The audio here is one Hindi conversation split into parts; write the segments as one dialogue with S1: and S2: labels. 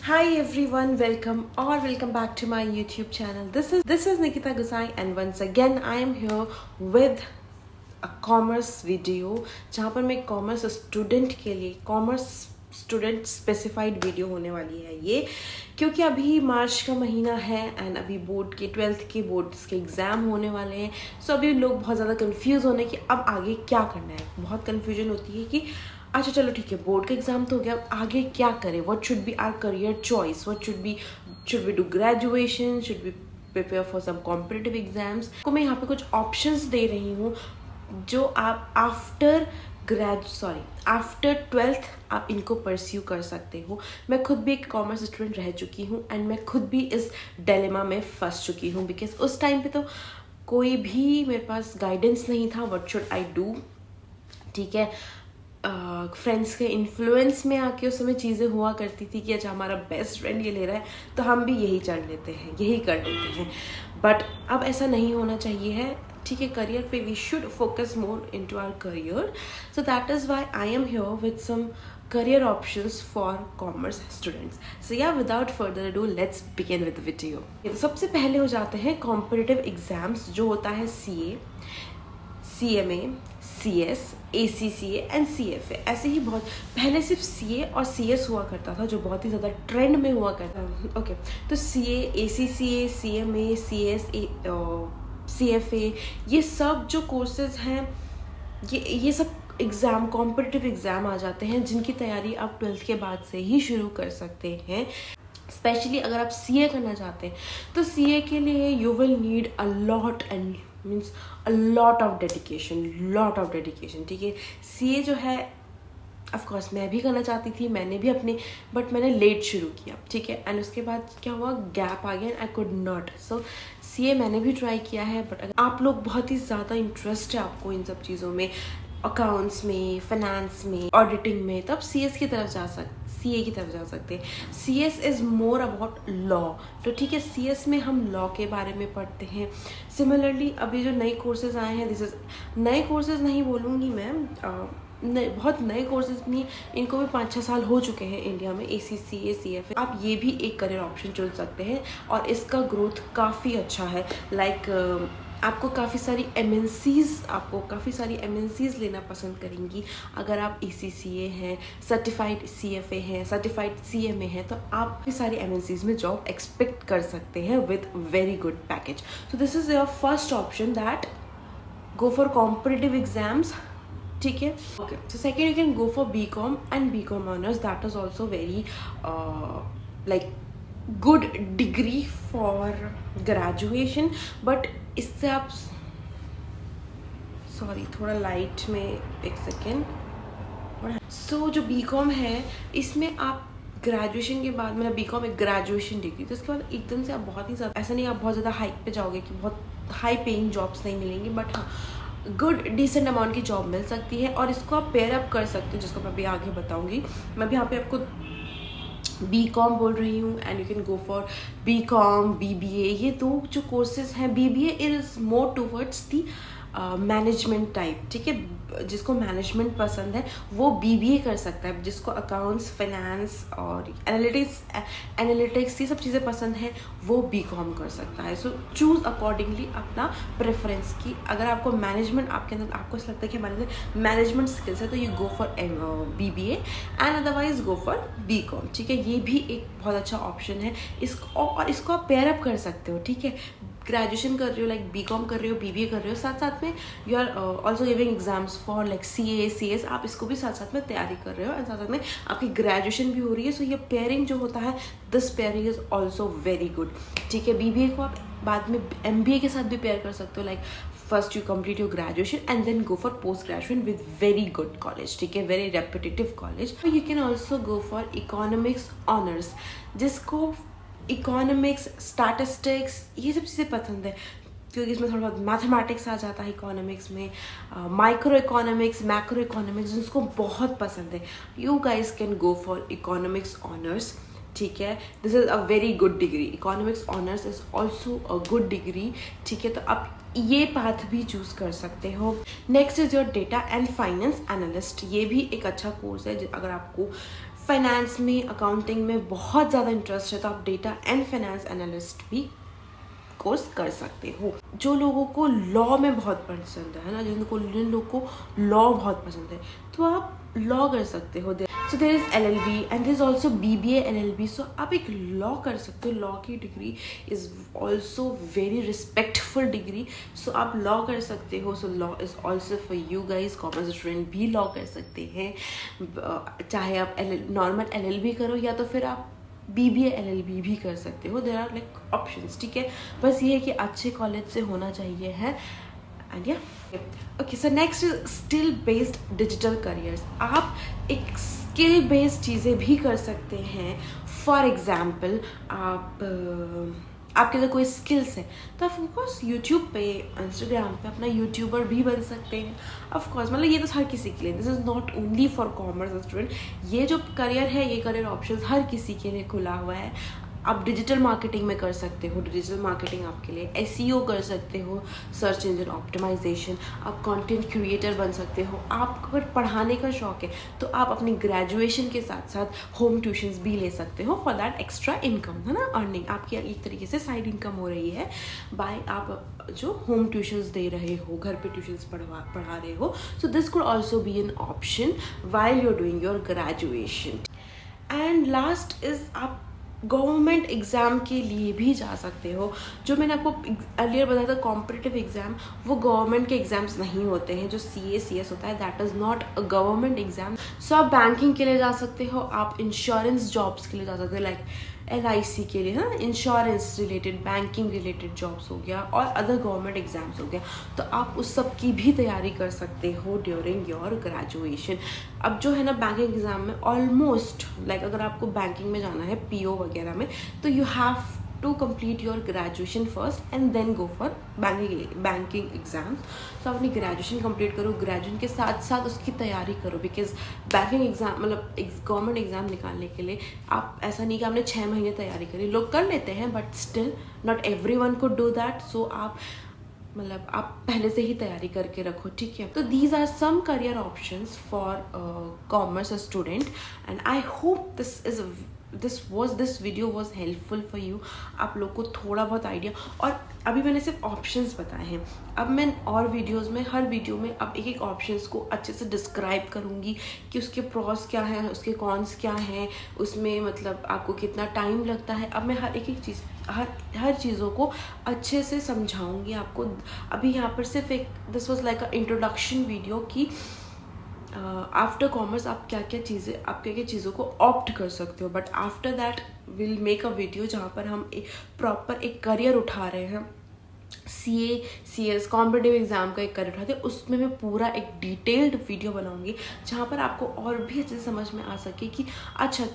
S1: Hi everyone, welcome back to my YouTube channel. This is Nikita Gusai, and once again I am here with a commerce video जहाँ पर मैं कॉमर्स स्टूडेंट के लिए कॉमर्स स्टूडेंट स्पेसिफाइड वीडियो होने वाली है ये, क्योंकि अभी मार्च का महीना है एंड अभी बोर्ड के 12th के बोर्ड्स के एग्ज़ाम होने वाले हैं. सो अभी लोग बहुत ज़्यादा कंफ्यूज होने कि अब आगे क्या करना है. बहुत कन्फ्यूजन होती है कि अच्छा चलो ठीक है, बोर्ड का एग्जाम तो हो गया, अब आगे क्या करें. What should be our career choice, should we do graduation, should we prepare for some competitive exams. तो मैं यहाँ पे कुछ ऑप्शंस दे रही हूँ जो आप आफ्टर 12th आप इनको परस्यू कर सकते हो. मैं खुद भी एक कॉमर्स स्टूडेंट रह चुकी हूँ एंड मैं खुद भी इस डिलेमा में फंस चुकी हूँ, बिकॉज उस टाइम पे तो कोई भी मेरे पास गाइडेंस नहीं था. What should I do. ठीक है, फ्रेंड्स के इन्फ्लुएंस में आके उस समय चीज़ें हुआ करती थी कि अच्छा हमारा बेस्ट फ्रेंड ये ले रहा है तो हम भी यही चढ़ लेते हैं, यही कर लेते हैं. बट अब ऐसा नहीं होना चाहिए है. ठीक है, करियर पे we should focus more into our career. So that is why I am here with some career options for commerce students. So yeah, without further ado, let's begin with the video. तो सबसे पहले हो जाते हैं competitive exams जो होता है CA, CMA, CS, ACCA and CFA. ऐसे ही बहुत पहले सिर्फ CA और CS हुआ करता था जो बहुत ही ज़्यादा ट्रेंड में हुआ करता था. ओके, तो CA, ACCA, CMA, CS, CFA, ये सब जो कोर्सेज हैं ये सब एग्ज़ाम कॉम्पिटिटिव एग्ज़ाम आ जाते हैं जिनकी तैयारी आप 12th के बाद से ही शुरू कर सकते हैं. स्पेशली अगर आप CA करना चाहते हैं तो CA के लिए you will need a lot and means a lot of dedication. ठीक है, CA जो है ऑफ कोर्स मैं भी करना चाहती थी, मैंने भी बट मैंने लेट शुरू किया. ठीक है, एंड उसके बाद क्या हुआ, गैप आ गया and I could not. So CA मैंने भी ट्राई किया है. बट अगर आप लोग बहुत ही ज़्यादा इंटरेस्ट है आपको इन सब चीज़ों में, अकाउंट्स में, फाइनेंस में, ऑडिटिंग में, तब CA की तरफ जा सकते हैं. CS is more about law. तो ठीक है, CS में हम लॉ के बारे में पढ़ते हैं. सिमिलरली अभी जो नए कोर्सेज आए हैं, दिस इज़ नए कोर्सेज नहीं बोलूँगी मैं, बहुत नए कोर्सेज नहीं, इनको भी 5-6 साल हो चुके हैं इंडिया में. ACCA, CFA, आप ये भी एक करियर ऑप्शन चुन सकते हैं और इसका ग्रोथ काफ़ी अच्छा है. आपको काफ़ी सारी MNCs लेना पसंद करेंगी अगर आप ACCA हैं, सर्टिफाइड CFA हैं, सर्टिफाइड CMA हैं, तो आप काफ़ी सारी MNCs में जॉब एक्सपेक्ट कर सकते हैं with very good package. So this is your first option, that go for competitive exams. ठीक है, okay. So second, you can go for BCom and BCom honours. That is also very good degree for graduation. But इससे आप थोड़ा लाइट में एक सेकेंड. सो जो BCom है इसमें आप ग्रेजुएशन के बाद, मतलब BCom एक ग्रेजुएशन डिग्री, तो उसके बाद एकदम से आप बहुत ही ज़्यादा, ऐसा नहीं आप बहुत ज़्यादा हाइक पे जाओगे कि बहुत हाई पेइंग जॉब्स नहीं मिलेंगी, बट हाँ गुड डिसेंट अमाउंट की जॉब मिल सकती है. और इसको आप पेयर अप कर सकते हो, जिसको मैं अभी आगे बताऊँगी. मैं भी यहाँ पे आपको BCom बोल रही हूँ and you can go for BCom, BBA. ये दो जो कोर्सेज हैं, BBA is more towards the management type. ठीक है, जिसको मैनेजमेंट पसंद है वो BBA कर सकता है. जिसको अकाउंट्स, फाइनेंस और एनालिटिक्स ये सब चीज़ें पसंद है वो BCom कर सकता है. सो चूज़ अकॉर्डिंगली अपना प्रेफरेंस की. अगर आपको मैनेजमेंट, आपके अंदर आपको ऐसा लगता है कि हमारे अंदर मैनेजमेंट स्किल्स है, तो you go for BBA and otherwise go for BCom. ठीक है, ये भी एक बहुत अच्छा ऑप्शन है. इसको आप पेयर अप कर सकते हो. ठीक है, ग्रेजुएशन कर रहे हो, लाइक BCom कर रहे हो, BBA कर रहे हो, साथ साथ में you are also giving exams for like CA, CS. आप इसको भी साथ साथ में तैयारी कर रहे हो एंड साथ साथ में आपकी ग्रेजुएशन भी हो रही है. सो ये पेयरिंग जो होता है, this pairing is also very good. ठीक है, BBA को आप बाद में MBA के साथ भी पेयर कर सकते हो. Like first you complete your graduation and then go for post graduation with very good college. ठीक है, very reputative college. You can also go for economics honours, जिसको इकोनॉमिक्स, स्टैटिस्टिक्स ये सब चीज़ें पसंद है, क्योंकि इसमें थोड़ा बहुत मैथमेटिक्स आ जाता है इकोनॉमिक्स में. माइक्रो इकोनॉमिक्स, मैक्रो इकोनॉमिक्स जिसको बहुत पसंद है, you guys can go for economics honours. ठीक है, this is a very good degree. Economics honours is also a good degree. ठीक है, तो आप ये पाथ भी चूज़ कर सकते हो. Next is your data and finance analyst. ये भी एक अच्छा कोर्स है अगर आपको फाइनेंस में, अकाउंटिंग में बहुत ज़्यादा इंटरेस्ट है तो आप डेटा एंड फाइनेंस एनालिस्ट भी कोर्स कर सकते हो। जो लोगों को लॉ में बहुत पसंद है ना, जिन लोगों को लॉ बहुत पसंद है तो आप लॉ कर सकते हो। So there is LLB and there is also BBA LLB। So आप एक लॉ कर सकते हो। लॉ की degree is also very respectful degree. So आप लॉ कर सकते हो। So law is also for you guys. Commerce student भी लॉ कर सकते हैं, चाहे आप नॉर्मल LLB करो या तो फिर आप BBA LLB भी कर सकते हो। देयर आर लाइक ऑप्शंस, ठीक है। बस ये है कि अच्छे कॉलेज से होना चाहिए है। एंड या okay, so next is skill based digital careers. आप एक स्किल बेस्ड चीज़ें भी कर सकते हैं। फॉर एग्जाम्पल आपके अंदर कोई स्किल्स है तो आप ऑफकोर्स यूट्यूब पे, इंस्टाग्राम पे अपना यूट्यूबर भी बन सकते हैं। ऑफकोर्स मतलब ये तो हर किसी के लिए, this is not only for commerce student. ये जो करियर है, ये करियर ऑप्शन हर किसी के लिए खुला हुआ है। आप डिजिटल मार्केटिंग में कर सकते हो। डिजिटल मार्केटिंग आपके लिए SEO कर सकते हो, सर्च इंजन ऑप्टिमाइजेशन। आप कंटेंट क्रिएटर बन सकते हो। आपको अगर पढ़ाने का शौक है तो आप अपनी ग्रेजुएशन के साथ साथ होम ट्यूशन्स भी ले सकते हो फॉर दैट एक्स्ट्रा इनकम, है ना। अर्निंग आपकी एक तरीके से साइड इनकम हो रही है बाय आप जो होम ट्यूशन्स दे रहे हो, घर पे ट्यूशन्स पढ़ा रहे हो। So this could also be an option while you are doing your graduation. And last is आप गवर्नमेंट एग्ज़ाम के लिए भी जा सकते हो। जो मैंने आपको अर्लियर बताया था कॉम्पिटिटिव एग्ज़ाम, वो गवर्नमेंट के एग्ज़ाम्स नहीं होते हैं। जो CA CS होता है that is not a government exam. So आप बैंकिंग के लिए जा सकते हो, आप इंश्योरेंस जॉब्स के लिए जा सकते हो, लाइक LIC के लिए, है ना, insurance related, banking related jobs हो गया और अदर गवर्नमेंट एग्जाम्स हो गया। तो आप उस सब की भी तैयारी कर सकते हो ड्यूरिंग योर ग्रेजुएशन। अब जो है ना बैंकिंग एग्जाम में ऑलमोस्ट लाइक अगर आपको बैंकिंग में जाना है PO वगैरह में तो you have to complete your graduation first and then go for banking exams. तो आप अपनी ग्रेजुएशन कंप्लीट करो, ग्रेजुएशन के साथ साथ उसकी तैयारी करो, बिकॉज बैंकिंग एग्जाम मतलब गवर्नमेंट एग्जाम निकालने के लिए आप ऐसा नहीं कि आपने 6 महीने तैयारी करी। लोग कर लेते हैं but still not everyone could do that. So आप मतलब आप पहले से ही तैयारी करके रखो, ठीक है। तो these are some career options for commerce student and I hope this video was helpful for you. आप लोग को थोड़ा बहुत आइडिया, और अभी मैंने सिर्फ ऑप्शंस बताए हैं। अब मैं और वीडियोस में, हर वीडियो में अब एक एक ऑप्शंस को अच्छे से डिस्क्राइब करूँगी कि उसके प्रॉस क्या हैं, उसके कॉन्स क्या हैं, उसमें मतलब आपको कितना टाइम लगता है। अब मैं हर एक चीज़ हर चीज़ों को अच्छे से समझाऊंगी आपको। अभी यहाँ पर सिर्फ एक this was like a introduction video कि आफ्टर कॉमर्स आप क्या क्या चीज़ों को ऑप्ट कर सकते हो। But after that will make a video जहाँ पर हम प्रॉपर एक करियर उठा रहे हैं, CA CS कॉम्पिटिटिव एग्जाम का एक करियर उठाते हैं। उसमें मैं पूरा एक डिटेल्ड वीडियो बनाऊंगी जहाँ पर आपको और भी अच्छे से समझ में आ सके कि अच्छा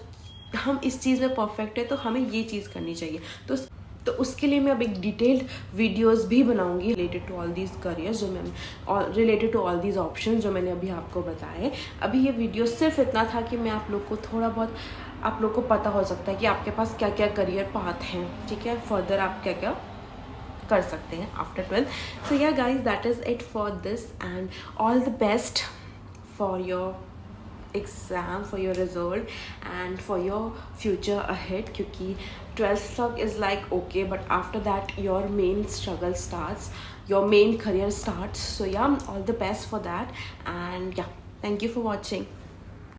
S1: हम इस चीज़ में परफेक्ट है तो हमें ये चीज़ करनी चाहिए। तो उसके लिए मैं अब एक डिटेल्ड वीडियोस भी बनाऊंगी related to all these careers, जो मैं related to all these option जो मैंने अभी आपको बताए। अभी ये वीडियो सिर्फ इतना था कि मैं आप लोग को थोड़ा बहुत आप लोग को पता हो सकता है कि आपके पास क्या क्या करियर पाथ हैं, ठीक है। फर्दर आप क्या क्या कर सकते हैं after 12th। So yeah guys that is it for this and all the best for your exam, for your result and for your future ahead, क्योंकि 12th तक is like okay, but after that your main struggle starts, your main career starts. So yeah, all the best for that and yeah, thank you for watching.